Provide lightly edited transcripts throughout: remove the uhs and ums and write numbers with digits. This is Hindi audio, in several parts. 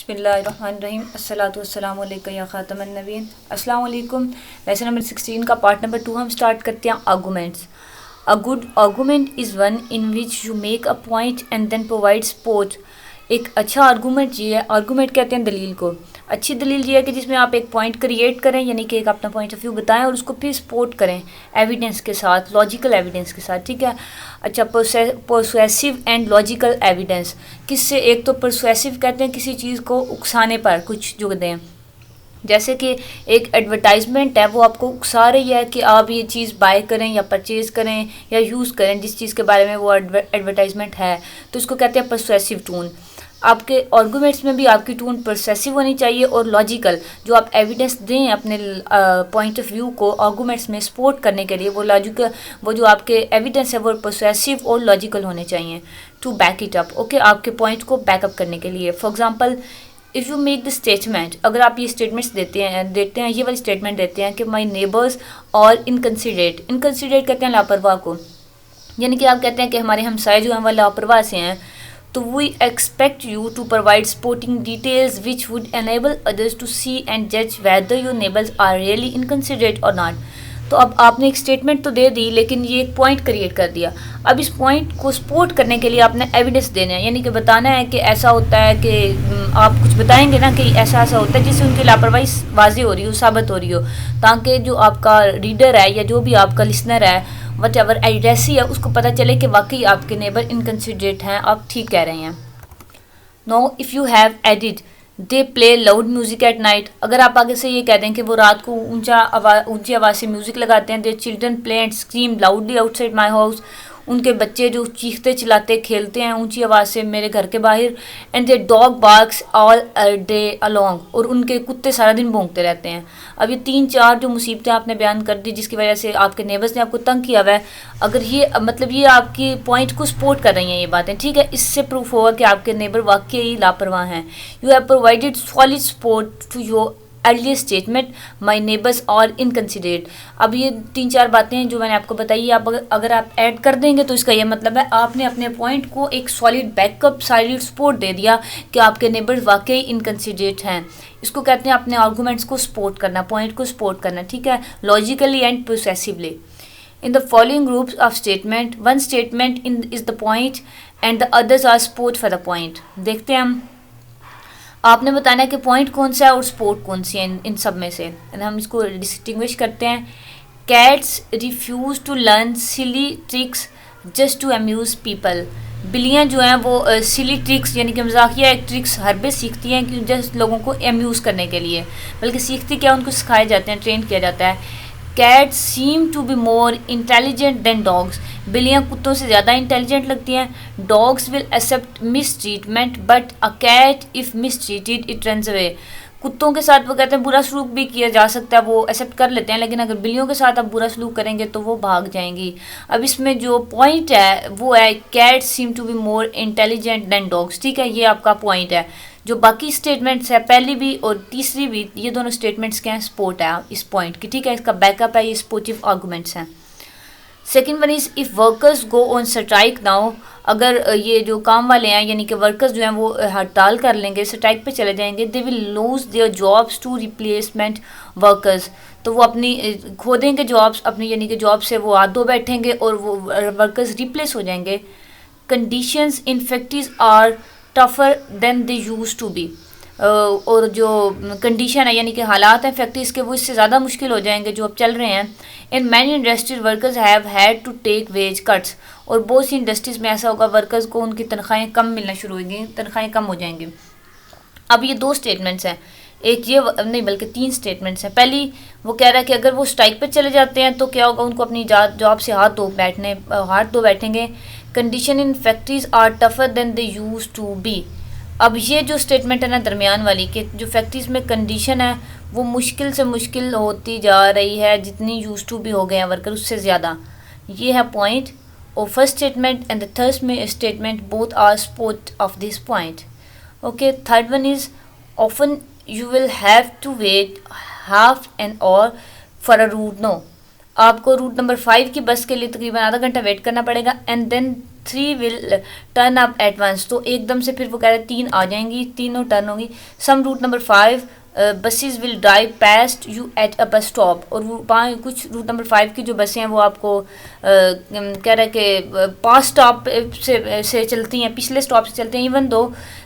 बिस्मिल्लाहिर्रहमानिर्रहीम अस्सलातु वस्सलामु अलैका या ख़ातमन नबीय्यीन। अस्सलाम वालेकुम। लेसन नंबर 16 का पार्ट नंबर 2 हम स्टार्ट करते हैं arguments. A good argument is one in which you make a point and then provide support. एक अच्छा आर्गूमेंट ये है, आर्गूमेंट कहते हैं दलील को। अच्छी दलील ये है कि जिसमें आप एक पॉइंट क्रिएट करें, यानी कि एक अपना पॉइंट ऑफ व्यू बताएं और उसको फिर सपोर्ट करें एविडेंस के साथ, लॉजिकल एविडेंस के साथ, ठीक है। अच्छा, परसुएसिव एंड लॉजिकल एविडेंस किससे, एक तो परसुएसिव कहते हैं किसी चीज़ को उकसाने पर कुछ जो दें, जैसे कि एक एडवर्टाइजमेंट है वो आपको उकसा रही है कि आप ये चीज़ बाय करें या परचेज़ करें या यूज़ करें जिस चीज़ के बारे में वो एडवर्टाइजमेंट है, तो उसको कहते हैं परसुएसिव टोन। आपके आर्गूमेंट्स में भी आपकी टोन परसुएसिव होनी चाहिए और लॉजिकल, जो आप एविडेंस दें अपने पॉइंट ऑफ व्यू को आर्गूमेंट्स में सपोर्ट करने के लिए, वो लॉजिकल, वो जो आपके एविडेंस है वो परसुएसिव और लॉजिकल होने चाहिए to back it up. Okay, आपके पॉइंट को बैकअप करने के लिए। For example, if you make the statement, अगर आप ये स्टेटमेंट्स देते हैं ये वाली स्टेटमेंट देते हैं कि माई नेबर्स और इनकन्सिडरेट, इनकन्सिडरेट कहते हैं लापरवाह को, यानी कि आप कहते हैं कि हमारे हमसाए जो हैं वो लापरवाह से हैं, तो we expect you to provide supporting details which would enable others to see and जज whether your neighbours are really inconsiderate और नॉट। तो अब आपने एक स्टेटमेंट तो दे दी, लेकिन ये एक पॉइंट क्रिएट कर दिया। अब इस पॉइंट को सपोर्ट करने के लिए आपने एविडेंस देने हैं, यानी कि बताना है कि ऐसा होता है कि आप कुछ बताएंगे ना कि ऐसा ऐसा होता है जिससे उनकी लापरवाही वाज़ी हो रही हो, साबित हो रही हो, ताकि जो आपका रीडर है या जो भी आपका लिसनर है, वट एवर एड्रेसी है, उसको पता चले कि वाकई आपके नेबर इनकन्सिडरेट हैं, आप ठीक कह रहे हैं। Know if you have added they play loud music at night, अगर आप आगे से ये कह दें कि वो रात को ऊंची आवाज़ से म्यूज़िक लगाते हैं। The children play and scream loudly outside my house, उनके बच्चे जो चीखते चिल्लाते खेलते हैं ऊंची आवाज़ से मेरे घर के बाहर। And they dog barks all day along, और उनके कुत्ते सारा दिन भौंकते रहते हैं। अब ये 3-4 जो मुसीबतें आपने बयान कर दी जिसकी वजह से आपके नेबर्स ने आपको तंग किया हुआ है, अगर ये मतलब ये आपकी पॉइंट को सपोर्ट कर रही हैं ये बातें, ठीक है, इससे प्रूफ होगा कि आपके नेबर वाकई लापरवाह हैं। You have provided solid support to your early statement my neighbours are inconsiderate. अब ये 3-4 बातें हैं जो मैंने आपको बताई, आप अगर आप ऐड कर देंगे तो इसका ये मतलब है आपने अपने पॉइंट को एक सॉलिड बैकअप, सॉलिड सपोर्ट दे दिया कि आपके नेबर्स वाकई इनकन्सिडरेट हैं। इसको कहते हैं अपने आर्गूमेंट्स को सपोर्ट करना, पॉइंट को सपोर्ट करना, ठीक है, logically and progressively. In the following groups of statement, one statement is the point and the others are support for the point। देखते हैं हम, आपने बताना है कि पॉइंट कौन सा है और सपोर्ट कौन सी है इन सब में से। हम इसको डिस्टिंग्विश करते हैं। Cats refuse to learn silly tricks just to amuse people, बिल्लियाँ जो हैं वो सिली ट्रिक्स यानी कि मजाकिया एक ट्रिक्स हर बार सीखती हैं कि जस्ट लोगों को अम्यूज़ करने के लिए, बल्कि सीखती क्या, उनको सिखाए जाते हैं, ट्रेन किया जाता है। Cats seem to be more intelligent than dogs, बिल्लियाँ कुत्तों से ज़्यादा इंटेलिजेंट लगती हैं। Dogs will accept mistreatment but a cat if mistreated it runs away, कुत्तों के साथ वो कहते हैं बुरा सलूक भी किया जा सकता है, वो एक्सेप्ट कर लेते हैं, लेकिन अगर बिल्लियों के साथ आप बुरा सलूक करेंगे तो वो भाग जाएंगी। अब इसमें जो पॉइंट है वो है cat seem to be more intelligent than dogs, ठीक है, ये आपका पॉइंट है। जो बाकी स्टेटमेंट्स है, पहली भी और तीसरी भी, ये दोनों स्टेटमेंट्स के हैं सपोर्ट है इस पॉइंट की, ठीक है, इसका बैकअप है, ये सपोर्टिव आर्गूमेंट्स हैं। Second one is if workers go on strike now, अगर ये जो काम वाले हैं यानी कि वर्कर्स जो हैं वो हड़ताल कर लेंगे, स्ट्राइक पे चले जाएंगे, they will lose their jobs to replacement workers, तो वो अपनी खो देंगे जॉब्स अपनी, यानी कि जॉब से वो हाथ धो बैठेंगे और वो वर्कर्स रिप्लेस हो जाएंगे। Conditions in factories are tougher than they used to be, और जो कंडीशन है यानी कि हालात हैं फैक्ट्रीज के वो इससे ज़्यादा मुश्किल हो जाएंगे जो अब चल रहे हैं। In many industries workers have had to take wage cuts, और बहुत सी इंडस्ट्रीज़ में ऐसा होगा वर्कर्स को उनकी तनख्वाहें कम मिलना शुरू होंगी, तनख्वाहें कम हो जाएंगी। अब ये 2 स्टेटमेंट्स हैं, एक ये नहीं बल्कि 3 स्टेटमेंट्स हैं। पहली वो कह रहा है कि अगर वो स्ट्राइक पे चले जाते हैं तो क्या होगा, उनको अपनी जॉब से हाथ धो बैठेंगे। Condition in factories are tougher than they used to be, अब ये जो स्टेटमेंट है ना दरमियान वाली, कि जो फैक्ट्रीज में कंडीशन है वो मुश्किल से मुश्किल होती जा रही है, जितनी यूज टू भी हो गए हैं वर्कर उससे ज़्यादा, ये है पॉइंट। और first statement and the third statement both are support of this point. Okay, third one is often you will have to wait half an hour for a route no, आपको रूट नंबर 5 की बस के लिए तकरीबन आधा घंटा वेट करना पड़ेगा। And then 3 will turn up at once, तो एकदम से फिर वो कह रहे हैं 3 आ जाएंगी, तीनों टर्न होंगी। Some route number 5 buses will drive past you at a bus stop, और वो कुछ रूट नंबर 5 की जो बसें हैं वो आपको कह रहे हैं कि पास स्टॉप से चलती हैं, पिछले स्टॉप से चलती हैं, even though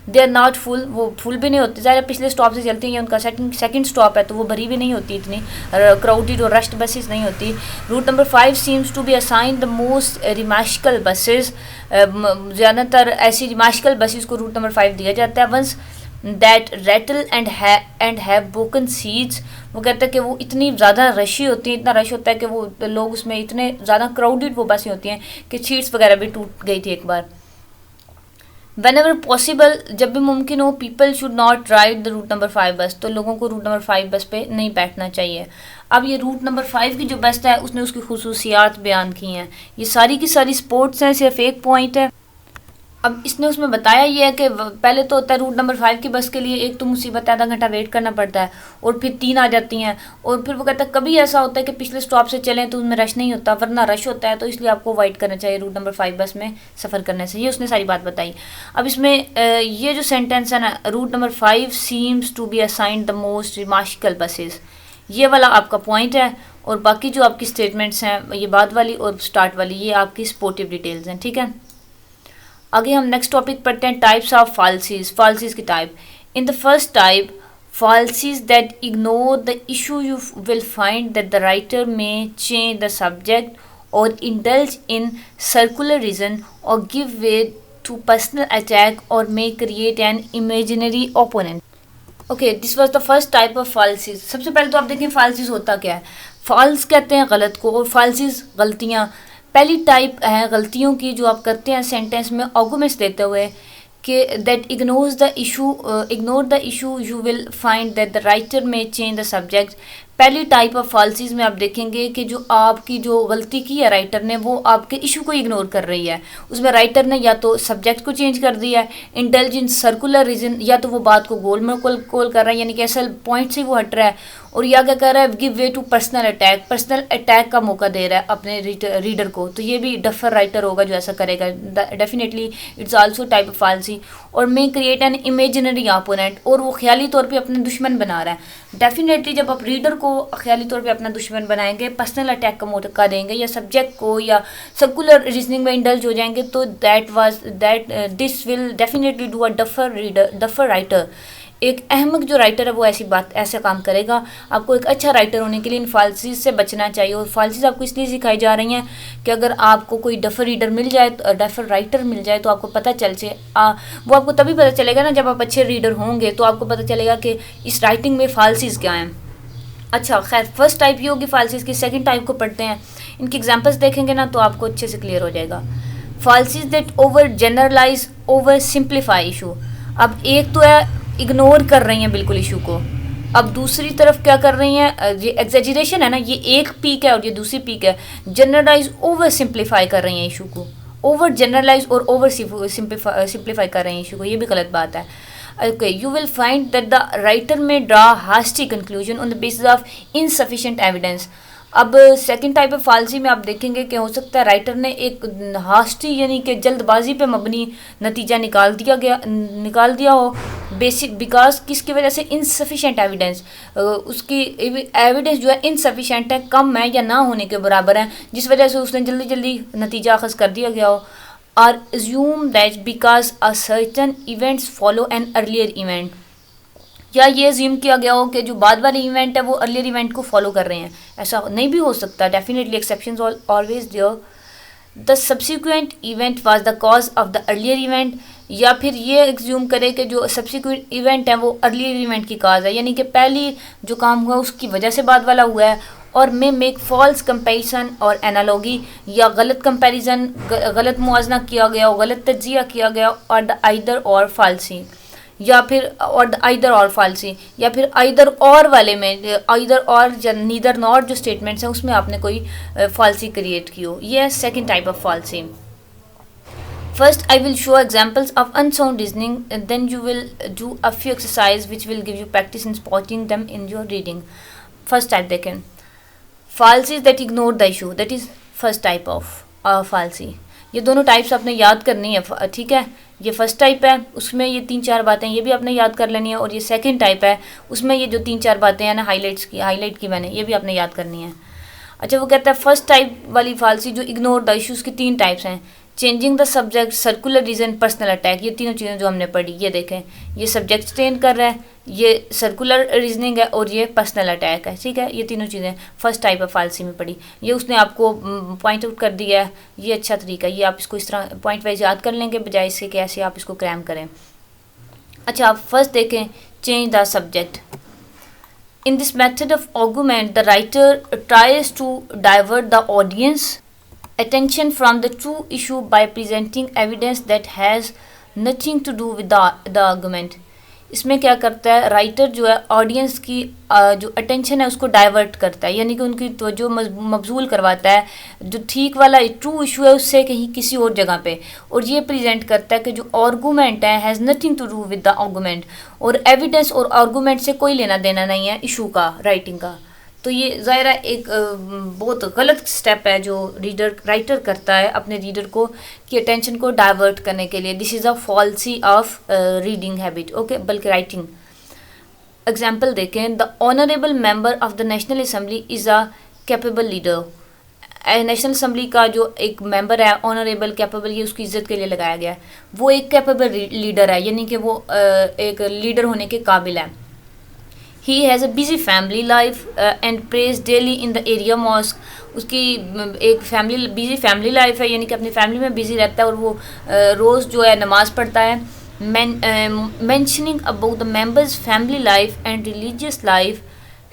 they are not full, वो फुल भी नहीं होती, ज़्यादा पिछले स्टॉप से चलती हैं, उनका सेकंड स्टॉप है तो वो भरी भी नहीं होती, इतनी क्राउडेड और रश्ड बसेस नहीं होती। Route number 5 seems to be assign the most ramshackle buses, ज़्यादातर ऐसी रिमाशिकल बसेस को रूट नंबर 5 दिया जाता है। Ones that rattle and have broken seats, वो कहता है कि वो इतनी ज़्यादा रशी होती है, इतना रश होता है कि वो लोग उसमें इतने ज़्यादा क्राउडेड वो बसें होती हैं कि सीट्स वगैरह भी टूट गई थी एक बार। वेन एवर पॉसिबल, जब भी मुमकिन हो, people should not ride the route number 5 bus, तो लोगों को रूट नंबर 5 बस पे नहीं बैठना चाहिए। अब ये रूट नंबर 5 की जो बस है उसने उसकी खुसूसियात बयान की हैं, ये सारी की सारी स्पोर्ट्स हैं, सिर्फ एक पॉइंट है। अब इसने उसमें बताया ये है कि पहले तो होता है रूट नंबर 5 की बस के लिए एक तो मुसीबत है, आधा घंटा वेट करना पड़ता है, और फिर 3 आ जाती हैं, और फिर वो कहता है कभी ऐसा होता है कि पिछले स्टॉप से चलें तो उसमें रश नहीं होता, वरना रश होता है, तो इसलिए आपको अवॉइड करना चाहिए रूट नंबर 5 बस में सफ़र करने से। ये उसने सारी बात बताई। अब इसमें ये जो सेंटेंस है ना, route number 5 seems to be assigned the most ramshackle buses, ये वाला आपका पॉइंट है, और बाकी जो आपकी स्टेटमेंट्स हैं ये बाद वाली और स्टार्ट वाली ये आपकी स्पोर्टिव डिटेल्स हैं, ठीक है। आगे हम नेक्स्ट टॉपिक पढ़ते हैं, टाइप्स ऑफ फाल्सीज, फाल्सीज की type. In the first type, fallacies that ignore the issue, you will find that the writer may change the subject और इंडल्ज इन सर्कुलर रीजन और give way to personal attack और may create an imaginary opponent. Okay, this was the first type of fallacies. सबसे पहले तो आप देखें फाल्सीज होता क्या है। फॉल्स कहते हैं गलत को, और फाल्सीज गलतियाँ। पहली टाइप है गलतियों की जो आप करते हैं सेंटेंस में आर्गुमेंट्स देते हुए कि that ignore the issue you will find that the writer may change the subject. पहली टाइप ऑफ फाल्सीज में आप देखेंगे कि जो आपकी जो गलती की है राइटर ने, वो आपके इशू को इग्नोर कर रही है। उसमें राइटर ने या तो सब्जेक्ट को चेंज कर दिया है, इंटेलिजेंट सर्कुलर रीजन, या तो वो बात को गोल में कोल कर रहा है, यानी कि असल पॉइंट से वो हट रहा है, और या क्या कर रहा है, give way to personal attack, personal attack का मौका दे रहा है अपने रीडर को। तो ये भी डफर राइटर होगा जो ऐसा करेगा, definitely it's also type of fallacy. और may create an imaginary opponent, और वो ख्याली तौर पे अपने दुश्मन बना रहा है। डेफिनेटली जब आप रीडर को ख्याली तौर पे अपना दुश्मन बनाएंगे, पर्सनल अटैक का मौका देंगे, या सब्जेक्ट को या सर्कुलर रीजनिंग में इंडल्ज हो जाएंगे, तो this will definitely do a duffer writer. एक अहमक जो राइटर है वो ऐसा काम करेगा। आपको एक अच्छा राइटर होने के लिए इन फाल्सीज से बचना चाहिए, और फाल्सीज आपको इसलिए सिखाई जा रही हैं कि अगर आपको कोई डफर रीडर मिल जाए, डफर राइटर मिल जाए, तो आपको पता चल जाए, वो आपको तभी पता चलेगा ना जब आप अच्छे रीडर होंगे, तो आपको पता चलेगा कि इस राइटिंग में फाल्सीज क्या हैं। अच्छा, खैर फर्स्ट टाइप ये होगी फाल्सीज की। सेकंड टाइप को पढ़ते हैं, इनकी एग्जांपल्स देखेंगे ना तो आपको अच्छे से क्लियर हो जाएगा। Fallacies that over generalise, over simplify issue. अब एक तो है इग्नोर कर रही हैं बिल्कुल इशू को, अब दूसरी तरफ क्या कर रही हैं, ये एग्जेजरेशन है ना, ये एक पीक है और ये दूसरी पीक है। जनरलाइज, ओवर सिंप्लीफाई कर रही हैं इशू को, ओवर जनरलाइज और ओवर सिंप्लीफाई कर रहे हैं इशू को, ये भी गलत बात है। Okay, you will find that the writer may draw hasty conclusion on the basis of insufficient evidence. अब सेकंड टाइप ऑफ फाल्सी में आप देखेंगे कि हो सकता है राइटर ने एक हास्टी यानी कि जल्दबाजी पे मबनी नतीजा निकाल दिया हो, बेसिक बिकॉज किसकी वजह से, इनसफिशेंट एविडेंस, उसकी एविडेंस जो है इनसफिशेंट है, कम है या ना होने के बराबर है, जिस वजह से उसने जल्दी जल्दी नतीजा अखज़ कर दिया गया हो। Or assume that because a certain events follow an earlier event, या ये assume किया गया हो कि जो बाद वाले इवेंट है वो अर्लियर इवेंट को फॉलो कर रहे हैं, ऐसा नहीं भी हो सकता। Definitely exceptions always there. The subsequent event was the cause of the earlier event, या फिर ये एग्ज्यूम करे कि जो सब्सिक्वेंट इवेंट है वो अर्लियर इवेंट की काज है, यानी कि पहली जो काम हुआ उसकी वजह से बाद वाला हुआ है। और मे मेक फॉल्स कंपेरिजन और एनालॉगी, या गलत कंपैरिजन, गलत मुआजना किया गया हो, गलत तज्जिया किया गया, और द आइदर और फाल्सी, या फिर और द आइदर और फाल्सी, या फिर आइदर और वाले में आइदर और नीदर नॉट जो स्टेटमेंट्स हैं उसमें आपने कोई फाल्सी क्रिएट की हो। ये है second type of fallacy. First, I will show examples of unsound reasoning, and then you will do a few exercises which will give you practice in spotting them in your reading. First type देखें, falsies that ignore the issue, that is first type of falsy. ये दोनों टाइप्स आपने याद करनी है, ठीक है। ये फर्स्ट टाइप है, उसमें ये 3-4 बातें ये भी आपने याद कर लेनी है, और ये सेकंड टाइप है, उसमें ये जो 3-4 बातें हैं ना हाईलाइट की मैंने, ये भी आपने याद करनी है। अच्छा, वो कहता है फर्स्ट टाइप वाली फालसी जो इग्नोर द इश्यूज़ की 3 टाइप्स हैं, changing the subject, circular region, personal attack. ये तीनों चीज़ें जो हमने पढ़ी, ये देखें, ये सब्जेक्ट चेंज कर रहा है, ये सर्कुलर रीजनिंग है, और ये पर्सनल अटैक है, ठीक है। ये तीनों चीज़ें फर्स्ट टाइप ऑफ फालसी में पढ़ी, ये उसने आपको पॉइंट आउट कर दिया है। ये अच्छा तरीका है, ये आप इसको इस तरह पॉइंट वाइज याद कर लेंगे बजाय इसके कि ऐसे आप इसको क्रैम करें। अच्छा, आप फर्स्ट देखें, change the subject. In this method of argument, the writer tries to divert the audience attention from the true issue by presenting evidence that has nothing to do with the argument. इसमें क्या करता है राइटर, जो है ऑडियंस की जो अटेंशन है उसको डाइवर्ट करता है, यानी कि उनकी तवज्जो मबजूल करवाता है जो ठीक वाला ट्रू इशू है उससे कहीं किसी और जगह पे, और ये प्रेजेंट करता है कि जो आर्गूमेंट है has nothing to do with the argument, और एविडेंस और आर्गूमेंट से कोई लेना देना नहीं है इशू का, राइटिंग का। तो ये ज़ाहिर एक बहुत गलत स्टेप है जो राइटर करता है अपने रीडर को की अटेंशन को डाइवर्ट करने के लिए। This is a falsies of reading habit, okay, बल्कि राइटिंग। एग्जाम्पल देखें, the honourable member of the national assembly is a capable leader. National assembly का जो एक मेंबर है ऑनरेबल कैपेबल, ये उसकी इज्जत के लिए लगाया गया है, वो एक कैपेबल लीडर है, यानी कि वो एक लीडर होने के काबिल है। He has a busy family life and prays daily in the area mosque. उसकी एक बिजी फैमिली लाइफ है, यानी कि अपनी फैमिली में बिजी रहता है और वो रोज़ जो है नमाज़ पढ़ता है। Mentioning about the members' family life and religious life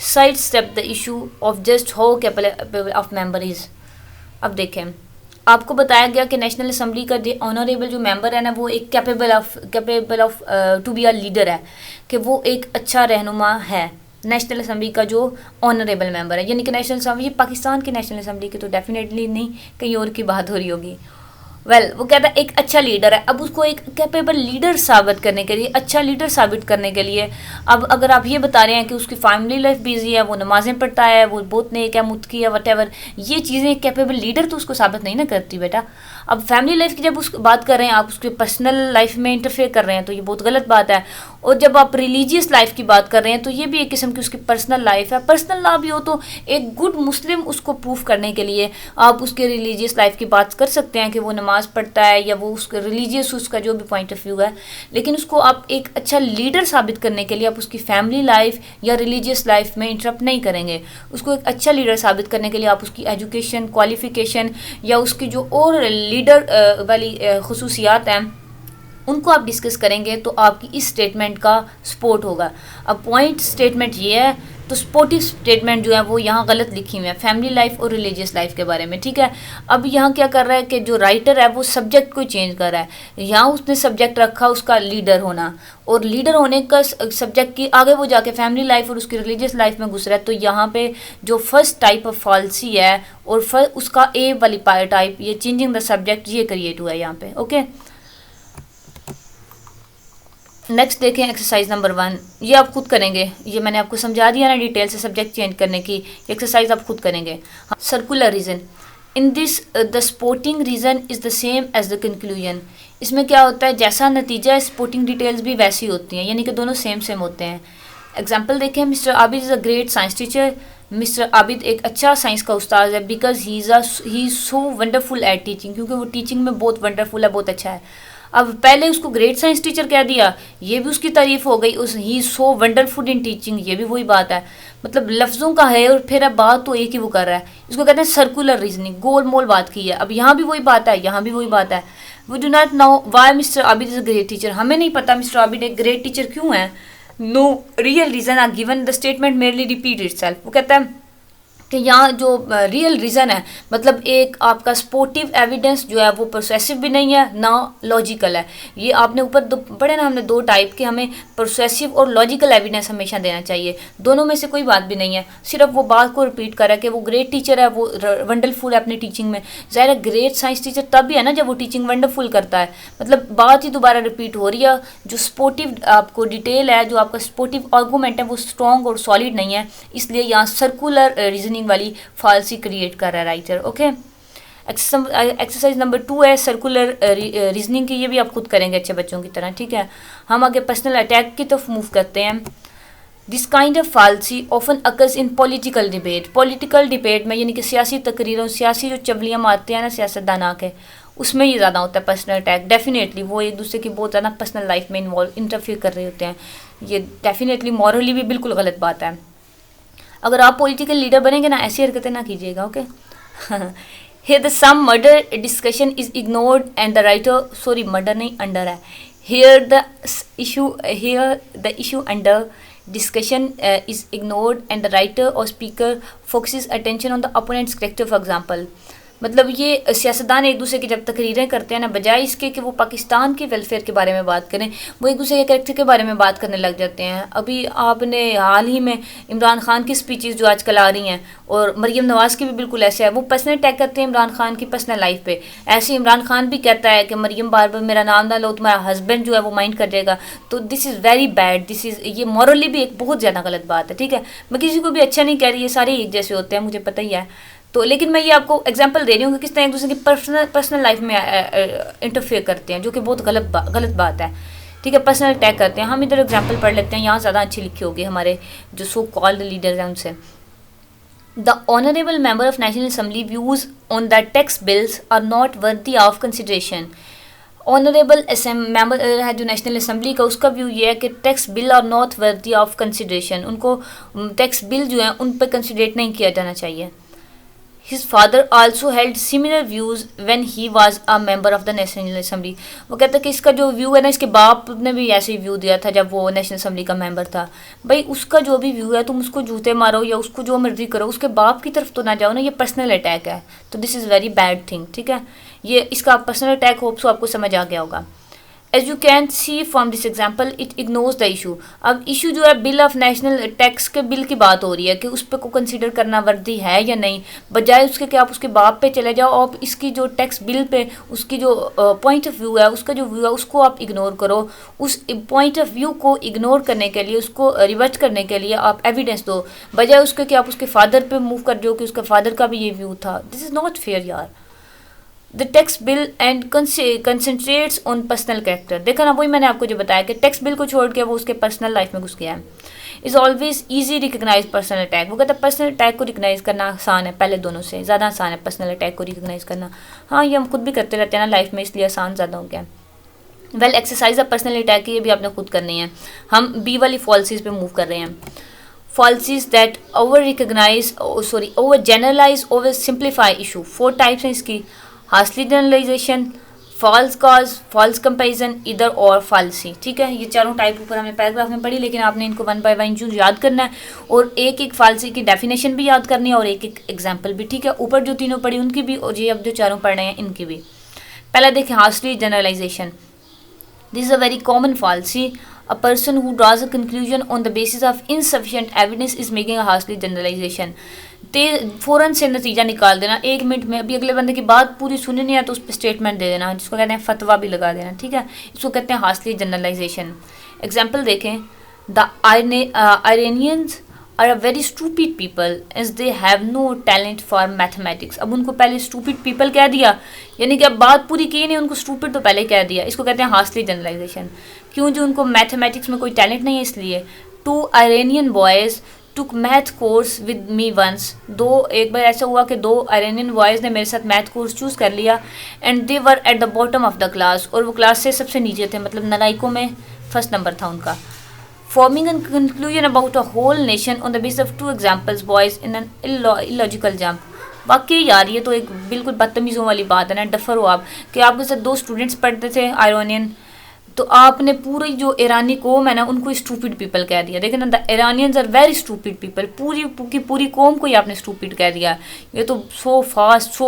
sidestep the issue of just how capable of member is. अब देखें, आपको बताया गया कि नेशनल असम्बली का ऑनरेबल जो मेंबर है ना, वो एक capable of to be a leader है, कि वो एक अच्छा रहनुमा है। नेशनल असम्बली का जो ऑनरेबल मेंबर है, यानी कि नेशनल असम्बली पाकिस्तान की नेशनल असम्बली की तो डेफिनेटली नहीं, कहीं और की बात हो रही होगी। वो कहता है एक अच्छा लीडर है। अब उसको एक कैपेबल लीडर साबित करने के लिए, अच्छा लीडर साबित करने के लिए, अब अगर आप ये बता रहे हैं कि उसकी फैमिली लाइफ बिजी है, वो नमाजें पढ़ता है, वो बहुत नेक है, मुत्की है, वटेवर, ये चीज़ें कैपेबल लीडर तो उसको साबित नहीं ना करती बेटा। अब फैमिली लाइफ की जब उस बात कर रहे हैं आप, उसके पर्सनल लाइफ में इंटरफेयर कर रहे हैं, तो ये बहुत गलत बात है। और जब आप रिलीजियस लाइफ की बात कर रहे हैं तो ये भी एक किस्म की उसकी पर्सनल लाइफ है। पर्सनल ना भी हो तो एक गुड मुस्लिम उसको प्रूफ करने के लिए आप उसके रिलीजियस लाइफ की बात कर सकते हैं कि वो नमाज़ पढ़ता है या वो उसका रिलीजियस उसका जो भी पॉइंट ऑफ व्यू है, लेकिन उसको आप एक अच्छा लीडर साबित करने के लिए आप उसकी फैमिली लाइफ या रिलीजियस लाइफ में इंटरप्ट नहीं करेंगे। उसको एक अच्छा लीडर साबित करने के लिए आप उसकी एजुकेशन, क्वालिफिकेशन या उसकी जो और लीडर वाली खसूसियात हैं उनको आप डिस्कस करेंगे, तो आपकी इस स्टेटमेंट का सपोर्ट होगा। अब पॉइंट स्टेटमेंट ये है, तो सपोर्टिव स्टेटमेंट जो है वो यहाँ गलत लिखी हुई है फैमिली लाइफ और रिलीजियस लाइफ के बारे में, ठीक है। अब यहाँ क्या कर रहा है कि जो राइटर है वो सब्जेक्ट को चेंज कर रहा है। यहाँ उसने सब्जेक्ट रखा उसका लीडर होना, और लीडर होने का सब्जेक्ट की आगे वो जाके फैमिली लाइफ और उसकी रिलीजियस लाइफ में घुस रहा है। तो यहाँ पे जो फर्स्ट टाइप ऑफ फॉल्सी है और उसका ए वाली टाइप, ये चेंजिंग द सब्जेक्ट, ये क्रिएट हुआ है यहाँ पे, ओके। नेक्स्ट देखें एक्सरसाइज नंबर 1, ये आप खुद करेंगे, ये मैंने आपको समझा दिया ना डिटेल से सब्जेक्ट चेंज करने की, एक्सरसाइज आप खुद करेंगे। Circular reason, in this the sporting reason is the same as the conclusion. इसमें क्या होता है, जैसा नतीजा स्पोर्टिंग डिटेल्स भी वैसी होती हैं, यानी कि दोनों सेम होते हैं। एग्जाम्पल देखें, mister Abid is a great science teacher. Mister Abid एक अच्छा साइंस का उस्ताद है, because he is so wonderful at teaching, क्योंकि वो टीचिंग में बहुत वंडरफुल है, बहुत अच्छा है। अब पहले उसको ग्रेट साइंस टीचर कह दिया, ये भी उसकी तारीफ हो गई, उस ही सो वंडरफुल इन टीचिंग, ये भी वही बात है, मतलब लफ्ज़ों का है और फिर अब बात तो एक ही वो कर रहा है। इसको कहते हैं सर्कुलर रीजनिंग, गोल मोल बात की है। अब यहाँ भी वही बात है, यहाँ भी वही बात है। We do not know why mister Abid is a great teacher, हमें नहीं पता मिस्टर आबिद एक ग्रेट टीचर क्यों है। No real reason are given, the statement merely repeat itself. वो कहता है कि यहाँ जो रियल रीज़न है, मतलब एक आपका स्पोर्टिव एविडेंस जो है वो प्रोसेसिव भी नहीं है ना लॉजिकल है। ये आपने ऊपर पढ़े ना हमने 2 टाइप के, हमें प्रोसेसिव और लॉजिकल एविडेंस हमेशा देना चाहिए, दोनों में से कोई बात भी नहीं है। सिर्फ वो बात को रिपीट कर रहा है कि वो ग्रेट टीचर है, वो वंडरफुल है अपनी टीचिंग में। ज़ाहिर है ग्रेट साइंस टीचर तब भी है ना जब वो टीचिंग वंडरफुल करता है, मतलब बात ही दोबारा रिपीट हो रही है। जो स्पोर्टिव आपको डिटेल है, जो आपका स्पोर्टिव आर्गूमेंट है वो स्ट्रॉन्ग और सॉलिड नहीं है, इसलिए यहाँ सर्कुलर रीजनिंग वाली फालसी क्रिएट कर रहा है राइटर, ओके। एक्सरसाइज नंबर 2 है सर्कुलर रीजनिंग की, ये भी आप खुद करेंगे अच्छे बच्चों की तरह, ठीक है। हम आगे पर्सनल अटैक की तरफ मूव करते हैं। This kind of fallacy often occurs in political debate. Political debate में यानी कि सियासी तकरीरों, सियासी जो चवलियाँ मारते हैं ना सियासतदान आके, उसमें ये ज़्यादा होता है पर्सनल अटैक। डेफिनेटली वो एक दूसरे की बहुत ज़्यादा पर्सनल लाइफ में इन्वॉल्व इंटरफेयर कर रहे होते हैं। ये डेफिनेटली मॉरली भी बिल्कुल गलत बात है। अगर आप पॉलिटिकल लीडर बनेंगे ना, ऐसी हरकतें ना कीजिएगा, okay. Here the some murder discussion is ignored and the writer, sorry murder नहीं under है, here the issue under discussion is ignored and the writer or speaker focuses attention on the opponent's character, for example। मतलब ये सियासतदान एक दूसरे की जब तकरीरें करते हैं ना, बजाय इसके कि वो पाकिस्तान के वेलफेयर के बारे में बात करें, वो एक दूसरे के कैरेक्टर के बारे में बात करने लग जाते हैं। अभी आपने हाल ही में इमरान खान की स्पीचेस जो आजकल आ रही हैं, और मरीम नवाज़ की भी बिल्कुल ऐसे है, वो पर्सनल अटैक करते हैं इमरान खान की पर्सनल लाइफ पे। ऐसे इमरान खान भी कहता है कि मरीम बार बार मेरा नाम ना लो, तुम्हारा हस्बैंड जो है वो माइंड कर जाएगा। तो दिस इज़ वेरी बैड, ये मॉरली भी एक बहुत ज़्यादा गलत बात है, ठीक है। मैं किसी को भी अच्छा नहीं कह रही, ये सारे एक जैसे होते हैं, मुझे पता ही है। तो लेकिन मैं ये आपको एग्जांपल दे रही हूँ कि किस तरह एक दूसरे की पर्सनल लाइफ में इंटरफेयर करते हैं, जो कि बहुत गलत बात है, ठीक है। पर्सनल अटैक करते हैं। हम इधर एग्जांपल पढ़ लेते हैं, यहाँ ज़्यादा अच्छी लिखी होगी हमारे जो सो कॉल्ड लीडर्स हैं उनसे। The honourable member of national assembly views on the tax bills are not worthy of consideration. Honourable member है जो नेशनल असम्बली का, उसका व्यू ये है कि tax bill are not worthy of consideration. उनको टैक्स बिल जो है उन पर कंसिडरेट नहीं किया जाना चाहिए। His father also held similar views when he was a member of the National Assembly। वो कहता है कि इसका जो व्यू है ना, इसके बाप ने भी ऐसे ही व्यू दिया था जब वो नेशनल असम्बली का मेंबर था। भाई उसका जो भी व्यू है, तुम उसको जूते मारो या उसको जो मर्जी करो, उसके बाप की तरफ तो ना जाओ ना, ये पर्सनल अटैक है। तो this is very bad thing, ठीक है। ये इसका पर्सनल अटैक होप सो आपको समझ आ गया होगा। As you can see from this example it ignores the issue. अब इशू जो है बिल ऑफ नेशनल टैक्स के बिल की बात हो रही है कि उस पर को कंसिडर करना वर्दी है या नहीं, बजाय उसके कि आप उसके बाप पे चले जाओ और इसकी जो टैक्स बिल पे उसकी जो पॉइंट ऑफ व्यू है, उसका जो व्यू है उसको आप इग्नोर करो। उस पॉइंट ऑफ व्यू को इग्नोर करने के लिए, उसको रिवर्ट करने के लिए आप एविडेंस दो, बजाय उसके कि आप उसके फादर पे मूव कर दो कि उसके फादर का भी ये व्यू था। दिस इज़ नॉट फेयर यार। The tax bill and concentrates on personal character. देखा ना, वही मैंने आपको जो बताया कि टैक्स बिल को छोड़ के वो उसके पर्सनल लाइफ में घुस गया है। Is always easy recognise personal attack. वो कहता है पर्सनल अटैक को रिकग्नाइज करना आसान है, पहले दोनों से ज़्यादा आसान है पर्सनल अटैक को रिकग्नाइज करना। हाँ, ये हम खुद भी करते रहते हैं ना लाइफ में, इसलिए आसान ज़्यादा हो गया। Well exercise of personal attack ये भी आपने खुद करनी है। हम बी वाली फॉल्सीज पे मूव कर रहे हैं। Fallacies that over generalise, over simplify issue. 4 types हैं इसकी। Harshly generalisation, false cause, false comparison, इधर और फालसी, ठीक है। ये चारों टाइप ऊपर हमने पैराग्राफ में पढ़ी, लेकिन आपने इनको 1 बाय 1 याद करना है और एक एक फालसी की डेफिनेशन भी याद करनी है और एक एक एग्जाम्पल भी, ठीक है। ऊपर जो तीनों पढ़ी उनकी भी और ये अब जो चारों पढ़ रहे हैं इनकी भी। पहला देखें harshly generalization. This is a very common fallacy. A person who draws a conclusion on the basis of insufficient evidence is making a harshly generalization। फ़ौरन से नतीजा निकाल देना 1 मिनट में। अभी अगले बंदे की बात पूरी सुनी नहीं है तो उस पर स्टेटमेंट दे देना, जिसको कहते हैं फतवा भी लगा देना, ठीक है। इसको कहते हैं हार्शली जनरलाइजेशन। एग्जाम्पल देखें, the Iranians are a very stupid people as they have no talent for mathematics. अब उनको पहले स्टूपिड पीपल कह दिया, यानी कि अब बात पूरी की नहीं, उनको स्टूपिड तो पहले कह दिया। इसको कहते हैं हार्शली जनरलाइजेशन। क्यों? जो उनको मैथमेटिक्स में कोई टैलेंट नहीं है इसलिए। 2 Iranian boys took math course with me once. एक बार ऐसा हुआ कि 2 आयरेनियन बॉयज़ ने मेरे साथ मैथ कोर्स चूज़ कर लिया। And they were at the bottom of the class, और वो क्लास से सबसे नीचे थे, मतलब नलाइकों में फर्स्ट नंबर था उनका। Forming an conclusion about a whole nation on the basis of 2 examples boys in an illogical jump. वाकई यार ये तो एक बिल्कुल बदतमीज़ों वाली बात है ना। डफर हो आप कि आपके साथ 2 स्टूडेंट्स पढ़ते थे आयरोनियन, तो आपने पूरी जो ईरानी कौम है ना उनको स्टूपिड पीपल कह दिया। देखिए ना, the Iranians are very stupid people. पूरी कौम को ही आपने स्टूपिड कह दिया। ये तो सो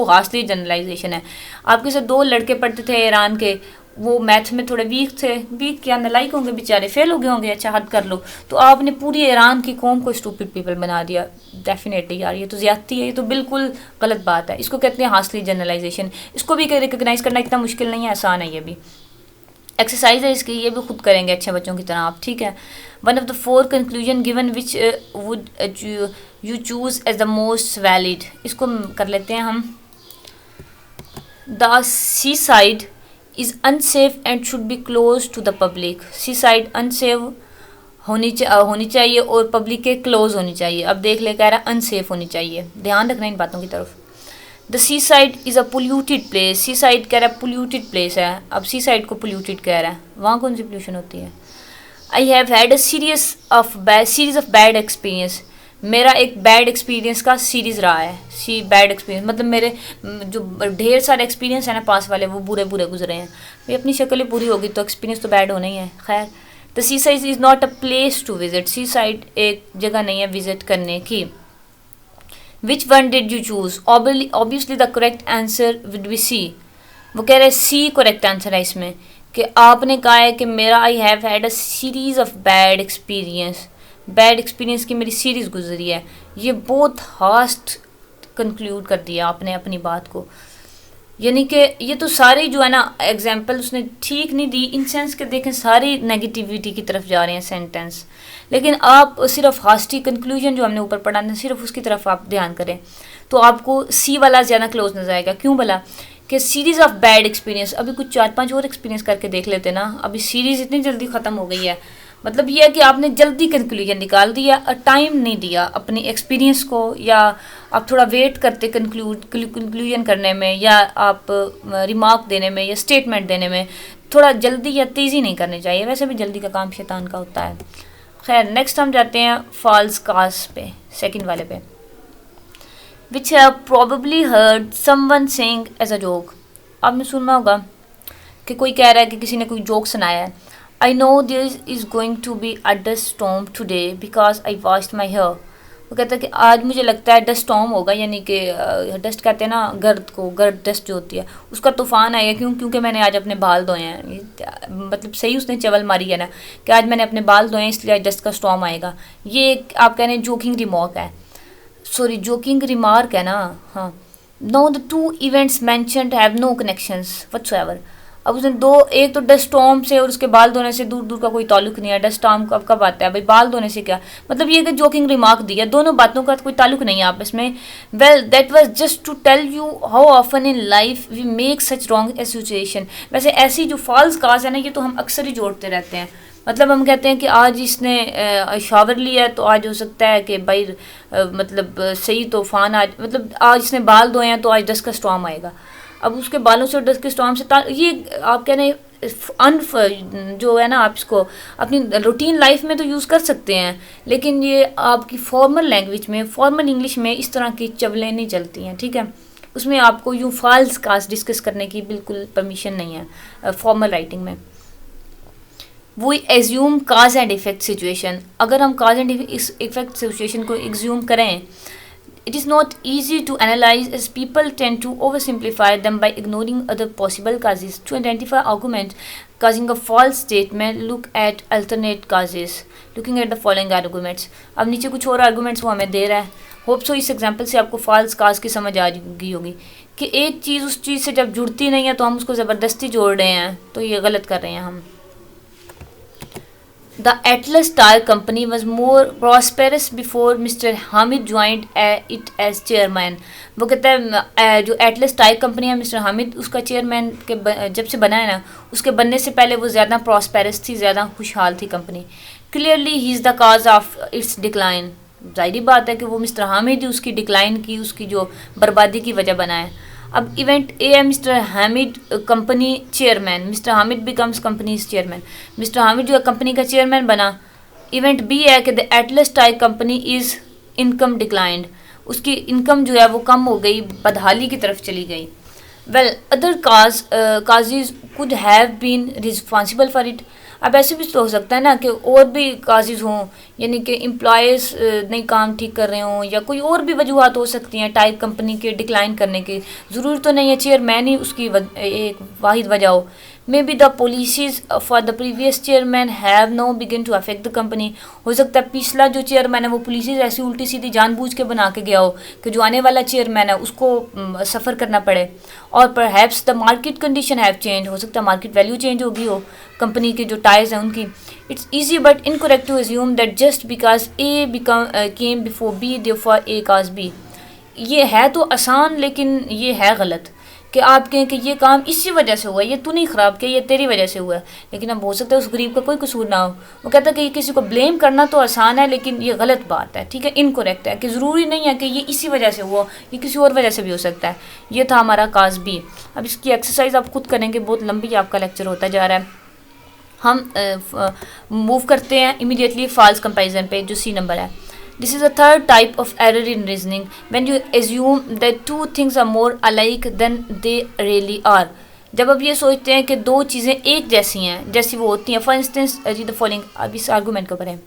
हार्शली जनरलाइजेशन है। आपके साथ 2 लड़के पढ़ते थे ईरान के, वो मैथ में थोड़े वीक थे। वीक क्या, नालायक होंगे बेचारे, फेल हो गए होंगे, अच्छा हद कर लो। तो आपने पूरी ईरान की कौम को स्टूपिड पीपल बना दिया। डेफिनेटली यार ये तो ज़्यादती है, ये तो बिल्कुल गलत बात है। इसको कहते हैं हार्शली जनरलाइजेशन। इसको भी रिकग्नाइज करना इतना मुश्किल नहीं है, आसान है। ये भी एक्सरसाइज है इसकी, ये भी खुद करेंगे अच्छे बच्चों की तरह आप, ठीक है। 1 of the 4 conclusion given which would you choose as the most valid. इसको कर लेते हैं हम। The seaside is unsafe and should be close to the public. Seaside unsafe होनी चाहिए और पब्लिक के क्लोज होनी चाहिए। अब देख ले, कह रहा है अनसेफ होनी चाहिए, ध्यान रखना इन बातों की तरफ। The seaside is a polluted place. Seaside कह रहा है पोल्यूटेड प्लेस है। अब सी साइड को पोल्यूटेड कह रहा है, वहाँ कौन सी पोल्यूशन होती है। I have had a series of bad experience. मेरा एक बैड एक्सपीरियंस का सीरीज़ रहा है। बैड एक्सपीरियंस मतलब मेरे जो ढेर सारे एक्सपीरियंस है ना पास वाले, वो बुरे बुरे गुजरे हैं। भाई अपनी शक्ल ही पूरी होगी तो एक्सपीरियंस तो बैड होना ही है। खैर, the seaside is not a place to visit. Seaside एक जगह नहीं है विजिट करने की। Which one did you choose? Obviously the correct answer would be C. वो कह रहे हैं सी करेक्ट आंसर है इसमें, कि आपने कहा है कि मेरा I have had a series of bad experience की मेरी सीरीज़ गुजरी है। ये बहुत हास्ट कंक्लूड कर दिया आपने अपनी बात को, यानी कि ये तो सारी जो है ना एग्जाम्पल उसने ठीक नहीं दी, इन सेंस के देखें सारी नेगेटिविटी की तरफ जा रहे हैं सेंटेंस। लेकिन आप सिर्फ हास्टी कंक्लूजन जो हमने ऊपर पढ़ा ना, सिर्फ उसकी तरफ आप ध्यान करें तो आपको सी वाला ज़्यादा क्लोज नजर आएगा। क्यों भला? कि सीरीज़ ऑफ बैड एक्सपीरियंस, अभी कुछ 4-5 और एक्सपीरियंस करके देख लेते ना। अभी सीरीज़ इतनी जल्दी ख़त्म हो गई है, मतलब ये है कि आपने जल्दी कंक्लूजन निकाल दिया और टाइम नहीं दिया अपनी एक्सपीरियंस को, या आप थोड़ा वेट करते कंक्लूजन करने में, या आप रिमार्क देने में या स्टेटमेंट देने में थोड़ा जल्दी या तेज़ी नहीं करनी चाहिए। वैसे भी जल्दी का काम शैतान का होता है। खैर, नेक्स्ट हम जाते हैं फॉल्स कास्ट पे, सेकंड वाले पे। Which have probably heard someone saying as a joke. आपने सुना होगा कि कोई कह रहा है कि किसी ने कोई जोक सुनाया है। I know there is going to be a dust storm today because I washed my hair. वो कहता है कि आज मुझे लगता है डस्ट स्टॉर्म होगा, यानी कि डस्ट कहते हैं ना गर्द को, गर्द डस्ट जो होती है उसका तूफान आएगा। क्योंकि मैंने आज अपने बाल धोए हैं। मतलब सही उसने चवल मारी है ना कि आज मैंने अपने बाल धोए हैं इसलिए आज डस्ट का स्टॉर्म आएगा। ये आप कह रहे हैं जोकिंग रिमार्क है, सॉरी जोकिंग रिमार्क है ना। हाँ, no the two events mentioned have no connections whatsoever. अब उसने एक तो डस्ट स्टॉर्म से और उसके बाल धोने से दूर दूर का कोई ताल्लुक नहीं है। डस्ट स्टॉर्म कब आता है भाई, बाल धोने से क्या मतलब, ये कि जोकिंग रिमार्क दिया, दोनों बातों का कोई ताल्लुक नहीं है आपस में। Well that was just to tell you how often in life we make such wrong association. वैसे ऐसी जो फॉल्स काज है ना, ये तो हम अक्सर ही जोड़ते रहते हैं। मतलब हम कहते हैं कि आज इसने शावर लिया है तो आज हो सकता है कि भाई मतलब सही तूफान आज, मतलब आज इसने बाल धोए हैं तो आज डस्ट का स्टॉर्म आएगा। अब उसके बालों से और डस्ट के स्टॉर्म से ये आप कह रहे हैं जो है ना, आप इसको अपनी रूटीन लाइफ में तो यूज़ कर सकते हैं, लेकिन ये आपकी फॉर्मल लैंग्वेज में, फॉर्मल इंग्लिश में इस तरह की चवलें नहीं चलती हैं। ठीक है, उसमें आपको यूँ फॉल्स कास्ट डिस्कस करने की बिल्कुल परमिशन नहीं है फॉर्मल राइटिंग में। वो assume cause and effect situation. अगर हम काज एंड इफेक्ट सिचुएशन को एज्यूम करें, it is not easy to analyze as people tend to oversimplify them by ignoring other possible causes. To identify arguments causing a false statement, look at alternate causes. Looking at the following arguments. अब नीचे कुछ और arguments वो हमें दे रहा है। होप सो इस एग्जाम्पल से आपको फॉल्स काज की समझ आ गई होगी कि एक चीज़ उस चीज़ से जब जुड़ती नहीं है तो हम उसको ज़बरदस्ती जोड़ रहे हैं, तो ये गलत कर रहे हैं हम। The Atlas Tire Company was more prosperous before Mr. Hamid joined it as chairman. वो कहता है जो एटलस टायर कंपनी है, मिस्टर हामिद उसका चेयरमैन के जब से बना है ना, उसके बनने से पहले वो ज़्यादा प्रॉस्पेरस थी, ज़्यादा खुशहाल थी company. Clearly he is the cause of its decline. ज़ाहिर बात है कि वो मिस्टर हामिद ही उसकी डिक्लाइन की, उसकी जो बर्बादी की वजह बना है। अब इवेंट ए है mister Hamid company chairman, mister Hamid becomes company chairman, mister Hamid जो है कंपनी का चेयरमैन बना। इवेंट बी है कि the Atlas tyre company is income declined, उसकी इनकम जो है वो कम हो गई, बदहाली की तरफ चली गई। Well other causes could have been responsible for it. अब ऐसे भी तो हो सकता है ना कि और भी काजेज हों, यानी कि एम्प्लॉयज़ नहीं काम ठीक कर रहे हों, या कोई और भी वजूहत हो सकती हैं टायर कंपनी के डिक्लाइन करने की। ज़रूरी तो नहीं है चेयरमैन ही उसकी एक वाहिद वजह हो। Maybe the policies for the previous chairman have no begin to affect the company. हो सकता है पिछला जो चेयरमैन है वो पॉलिसीज़ ऐसी उल्टी सीधी जानबूझ के बना के गया हो कि जो आने वाला चेयरमैन है उसको सफ़र करना पड़े। और perhaps the market condition have change, हो सकता है मार्केट वैल्यू चेंज होगी हो कंपनी के जो टायर्स हैं उनकी। It's easy but incorrect to assume that just because A came before B therefore A cause B. ये है तो आसान लेकिन ये है गलत कि आप कहें कि ये काम इसी वजह से हुआ है, ये तू नहीं ख़राब किया, ये तेरी वजह से हुआ है, लेकिन अब हो सकता है उस गरीब का कोई कसूर ना हो। वो कहता है कि किसी को ब्लेम करना तो आसान है, लेकिन ये गलत बात है, ठीक है, इनकरेक्ट है, कि ज़रूरी नहीं है कि ये इसी वजह से हुआ, ये किसी और वजह से भी हो सकता है। ये था हमारा काज बी। अब इसकी एक्सरसाइज आप खुद करेंगे, बहुत लंबी आपका लेक्चर होता जा रहा है। हम मूव करते हैं इमीडिएटली फॉल्स कंपैरिजन पे, जो सी नंबर है। This is a third type of error in reasoning when you assume that two things are more alike than they really are. जब आप ये सोचते हैं कि दो चीज़ें एक जैसी हैं जैसी वो होती हैं। फॉर इंस्टेंस द फॉलोइंग, अब इस आर्गूमेंट को पढ़ें।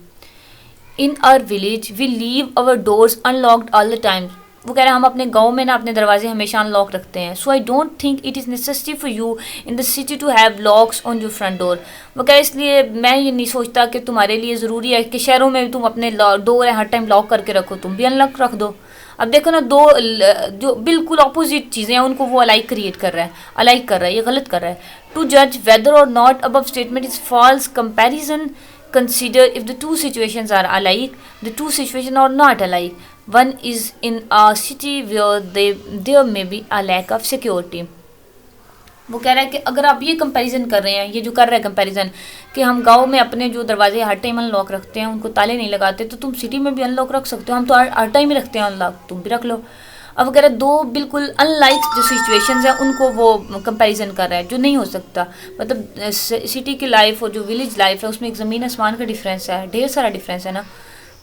In our village we leave our doors unlocked all the time. वो कह रहे हैं हम अपने गांव में ना अपने दरवाजे हमेशा अनलॉक रखते हैं। So I don't think it is necessary for you in the city to have locks on your front door. वो कह रहे इसलिए मैं ये नहीं सोचता कि तुम्हारे लिए ज़रूरी है कि शहरों में भी तुम अपने डोर है हर टाइम लॉक करके रखो, तुम भी अनलॉक रख दो। अब देखो ना, दो जो बिल्कुल अपोजिट चीज़ें हैं उनको वो अलाइक क्रिएट कर रहा है, अलाइक कर रहा है, ये गलत कर रहा है। टू जज whether or not above statement is false comparison. Consider if the two situations are alike, the two situations are not alike. One is in a city where there may be a lack of security. वो कह रहा है कि अगर आप ये कंपैरिजन कर रहे हैं, ये जो कर रहा है कंपैरिजन कि हम गांव में अपने जो दरवाजे हर टाइम अनलॉक रखते हैं, उनको ताले नहीं लगाते, तो तुम सिटी में भी अनलॉक रख सकते हो, हम तो हर टाइम ही रखते हैं अनलॉक, तुम भी रख लो। अब अगर दो बिल्कुल अनलाइक जो सिचुएशंस हैं उनको वो कंपैरिजन कर रहा है, जो नहीं हो सकता। मतलब सिटी की लाइफ और जो विलेज लाइफ है उसमें एक ज़मीन आसमान का डिफरेंस है, ढेर सारा डिफरेंस है ना।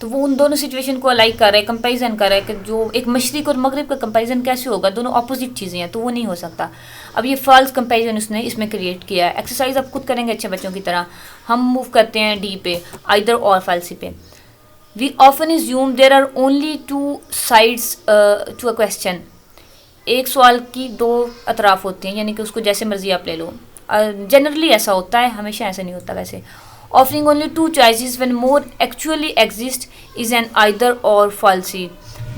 तो वो उन दोनों सिचुएशन को अलाइक कर रहा है, कंपैरिजन कर रहा है कि जो एक मशरिक और मगरिब का कंपैरिजन कैसे होगा, दोनों अपोजिट चीज़ें हैं, तो वो नहीं हो सकता। अब ये फॉल्स कंपैरिजन उसने इसमें क्रिएट किया है। एक्सरसाइज आप खुद करेंगे अच्छे बच्चों की तरह। हम मूव करते हैं डी पे, आइदर और फालसी पे। We often assume there are only two sides to a question. एक सवाल की दो अतराफ होती हैं, यानी कि उसको जैसे मर्जी आप ले लो। जनरली ऐसा होता है, हमेशा ऐसा नहीं होता वैसे। Offering only two choices when more actually exist is an either or fallacy.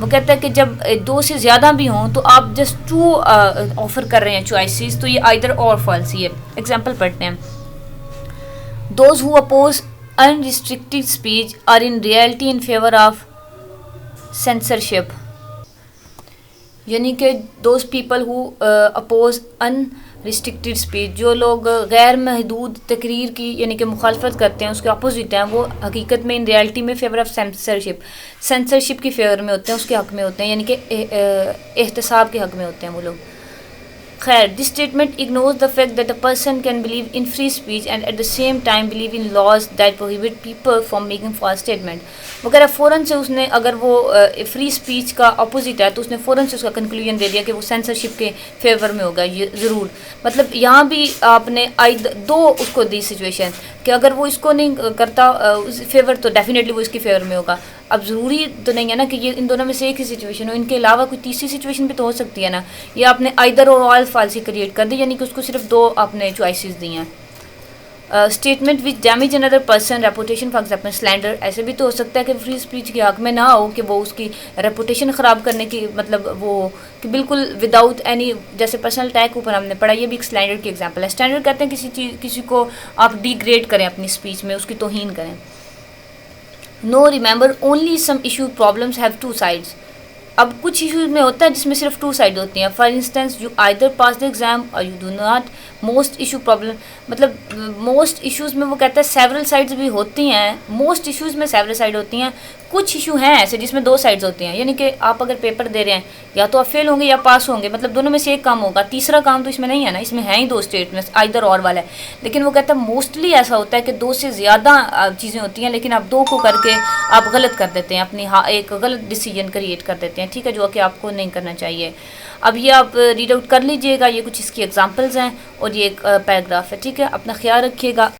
वो कहता है कि जब दो से ज़्यादा भी हों तो आप जस्ट टू ऑफर कर रहे हैं चॉइसेस, तो ये either or fallacy है। एग्जाम्पल पढ़ते हैं। Those who oppose unrestricted speech are in reality in favor of censorship. यानी कि those people who oppose unrestricted speech, जो लोग गैर महदूद तकरीर की यानी कि मुखालफत करते हैं, उसके अपोजिट हैं, वो हकीकत में इन रियलिटी में फेवर ऑफ सेंसरशिप की फेवर में होते हैं, उसके हक़ में होते हैं, यानी कि एहतसाब के हक़ में होते हैं वो लोग। खैर, this statement ignores the fact that a person can believe in free speech and at the same time believe in laws that prohibit people from making false statement. वगैरह फ़ौरन से उसने, अगर वो फ्री स्पीच का अपोजिट है तो उसने फ़ौरन से उसका कंक्लूजन दे दिया कि वो सेंसरशिप के फेवर में होगा। ये ज़रूर, मतलब यहाँ भी आपने दो उसको दी सिचुएशन कि अगर वो इसको नहीं करता फेवर तो डेफिनेटली वो इसकी फेवर में होगा। अब ज़रूरी तो नहीं है ना कि ये इन दोनों में से एक ही सिचुएशन हो, इनके अलावा कोई तीसरी सिचुएशन भी तो हो सकती है ना। ये आपने आइदर और ऑल फालसी क्रिएट कर दी, यानी कि उसको सिर्फ दो आपने चॉइसेस दी हैं। Statement which damage another person reputation, for example slander. ऐसे भी तो हो सकता है कि फ्री स्पीच के हक़ में ना हो कि वो उसकी रेपुटेशन ख़राब करने की, मतलब वो कि बिल्कुल विदाउट एनी, जैसे पर्सनल अटैक ऊपर हमने पढ़ा, ये भी एक स्लैंडर की एग्जाम्पल है। स्टैंडर्ड कहते हैं किसी को आप डिग्रेड करें अपनी स्पीच में, उसकी तौहीन करें। No remember only some issue problems have two sides. अब कुछ इशूज़ में होता है जिसमें सिर्फ टू साइड होती हैं। For instance, you either pass the exam और you do not. Most issue problem, मतलब मोस्ट इशूज़ में वो कहता है सेवरल साइड्स भी होती हैं। मोस्ट इशूज़ में सेवरल साइड होती हैं। कुछ इशू हैं ऐसे जिसमें दो साइड्स होती हैं, यानी कि आप अगर पेपर दे रहे हैं या तो आप फेल होंगे या पास होंगे, मतलब दोनों में से एक काम होगा, तीसरा काम तो इसमें नहीं है ना, इसमें है ही दो स्टेटमेंट्स, आइदर और वाला है। लेकिन वो कहता है मोस्टली ऐसा होता है कि दो से ज़्यादा चीज़ें होती हैं, लेकिन आप दो को करके आप गलत कर देते हैं, अपनी एक गलत डिसीजन क्रिएट कर देते हैं, ठीक है, जो कि आपको नहीं करना चाहिए। अब ये आप रीड आउट कर लीजिएगा, ये कुछ इसकी एग्जांपल्स हैं और ये एक पैराग्राफ है, ठीक है। अपना ख्याल रखिएगा।